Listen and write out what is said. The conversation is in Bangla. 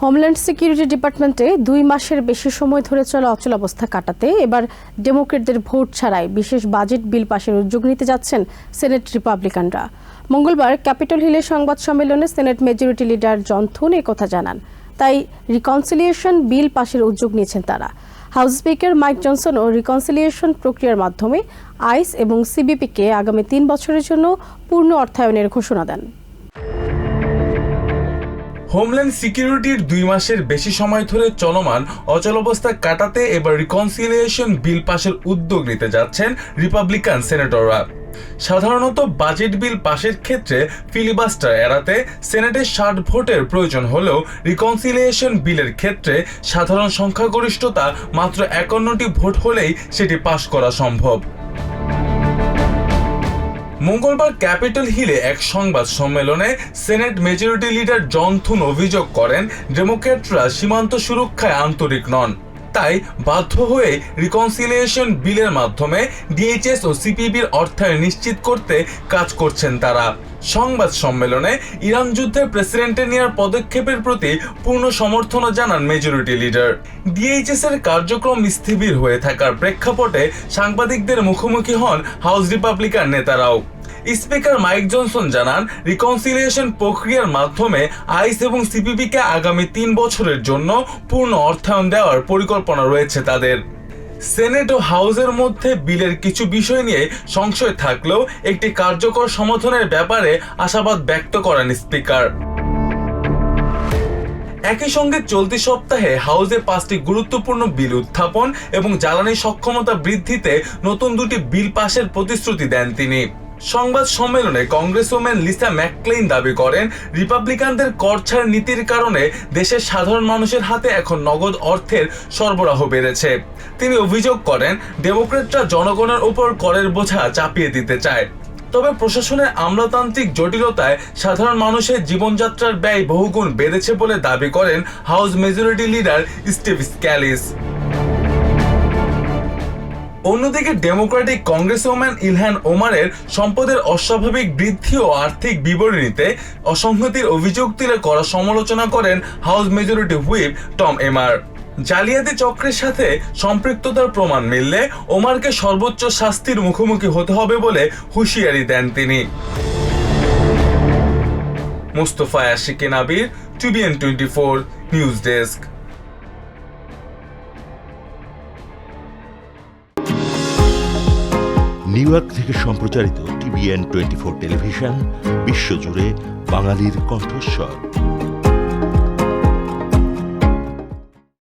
হোমল্যান্ড সিকিউরিটি ডিপার্টমেন্টে 2 মাসের বেশি সময় ধরে চলা অচলাবস্থা কাটাতে এবার ডেমোক্রেটদের ভোট ছাড়াই বিশেষ বাজেট বিল পাশের উদ্যোগ নিতে যাচ্ছেন সিনেট রিপাবলিকানরা। মঙ্গলবার ক্যাপিটল হিলে সংবাদ সম্মেলনে সিনেট মেজরিটি লিডার জন থুন কথা জানান। তাই রিকনসিলিয়েশন বিল পাশের উদ্যোগ নিয়েছেন তারা। হাউস স্পিকার মাইক জনসনও রিকনসিলিয়েশন প্রক্রিয়ার মাধ্যমে আইস এবং সিবিপিকে আগামী 3 বছরের জন্য পূর্ণ অর্থায়নের ঘোষণা দেন। হোমল্যান্ড সিকিউরিটির 2 মাসের বেশি সময় ধরে চলমান অচলাবস্থা কাটাতে এবার রিকনসিলিয়েশন বিল পাশের উদ্যোগ নিতে যাচ্ছেন রিপাবলিকান সেনেটররা। সাধারণত বাজেট বিল পাশের ক্ষেত্রে ফিলিবাস্টার এড়াতে সেনেটের 60 ভোটের প্রয়োজন হলেও রিকনসিলিয়েশন বিলের ক্ষেত্রে সাধারণ সংখ্যাগরিষ্ঠতা মাত্র 51টি ভোট হলেই সেটি পাশ করা সম্ভব। মঙ্গলবার ক্যাপিটল হিলে এক সংবাদ সম্মেলনে সিনেট মেজরিটি লিডার জন থুন অভিযোগ করেন ডেমোক্র্যাটরা সীমান্ত সুরক্ষায় আন্তরিক নন, তাই বাধ্য হয়ে রিকনসিলিয়েশন বিলের মাধ্যমে ডিএইচএস ও সিপিবির অর্থায়ন নিশ্চিত করতে কাজ করছেন তারা। সংবাদ সম্মেলনে ইরান যুদ্ধে প্রেসিডেন্টের নেওয়ার পদক্ষেপের প্রতি পূর্ণ সমর্থন জানান মেজরিটি লিডার। ডিএইচএস এর কার্যক্রম স্থবির হয়ে থাকার প্রেক্ষাপটে সাংবাদিকদের মুখোমুখি হন হাউস রিপাবলিকান নেতারাও। স্পিকার মাইক জনসন জানান, রিকনসিলিয়েশন প্রক্রিয়ার মাধ্যমে আইস এবং সিপিবিকে আগামী 3 বছরের জন্য পূর্ণ অর্থায়ন দেওয়ার পরিকল্পনা রয়েছে তাদের। সেনেট ও হাউসের মধ্যে বিলের কিছু বিষয় নিয়ে সংশয় থাকলেও একটি কার্যকর সমাধানের ব্যাপারে আশাবাদ ব্যক্ত করেন স্পিকার। একই সঙ্গে চলতি সপ্তাহে হাউসে 5টি গুরুত্বপূর্ণ বিল উত্থাপন এবং জ্বালানি সক্ষমতা বৃদ্ধিতে নতুন 2টি বিল পাশের প্রতিশ্রুতি দেন তিনি। সংবাদ সম্মেলনে কংগ্রেসওম্যান লিসা ম্যাকক্লেইন দাবি করেন, রিপাবলিকানদের কর ছাড় নীতির কারণে দেশের সাধারণ মানুষের হাতে এখন নগদ অর্থের সরবরাহ বেড়েছে। তিনি অভিযোগ করেন, ডেমোক্র্যাটরা জনগণের উপর করের বোঝা চাপিয়ে দিতে চায়। তবে প্রশাসনের আমলাতান্ত্রিক জটিলতায় সাধারণ মানুষের জীবনযাত্রার ব্যয় বহুগুণ বেড়েছে বলে দাবি করেন হাউস মেজরিটি লিডার স্টিভ স্ক্যালিস। অন্যদিকে ডেমোক্রেটিক কংগ্রেসওম্যান ইলহান ওমারের সম্পদের অস্বাভাবিক বৃদ্ধি ও আর্থিক বিবরণীতে অসংগতির অভিযোগ তুলে করা সমালোচনা করেন হাউস মেজরিটি হুইপ টম এমার। জালিয়াতি চক্রের সাথে সম্পৃক্ততার প্রমাণ মিললে ওমারকে সর্বোচ্চ শাস্তির মুখোমুখি হতে হবে বলে হুঁশিয়ারি দেন তিনি। মুস্তফা আশিকিন আবির, TVN 24 news desk. New York থেকে সম্প্রচারিত TVN 24 টেলিভিশন বিশ্বজুড়ে বাঙালির কণ্ঠস্বর।